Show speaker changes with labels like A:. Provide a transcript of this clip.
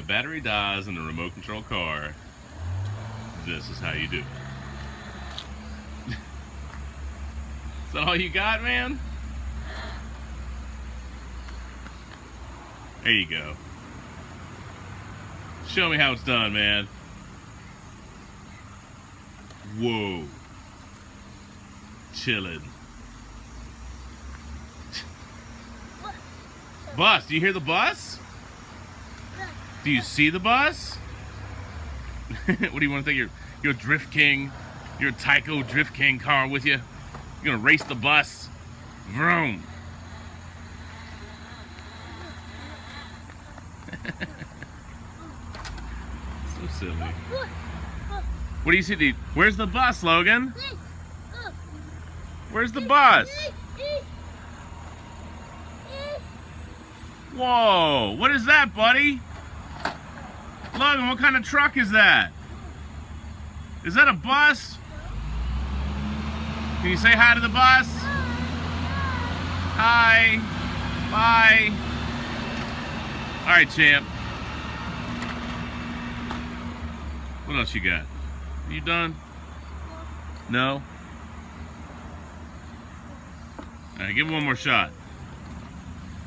A: battery dies in a remote control car, this is how you do it. Is that all you got, man? There you go. Show me how it's done, man. Whoa. Chillin'. Bus, do you hear the bus? Do you see the bus? What do you want to think? Your Drift King, your Tyco Drift King car with you? You're gonna race the bus? Vroom. So silly. What do you see? Where's the bus, Logan? Where's the bus? Whoa, what is that, buddy? Logan, what kind of truck is that? Is that a bus? Can you say hi to the bus? Hi. Bye. All right, champ. What else you got? You done? No? All right, give it one more shot.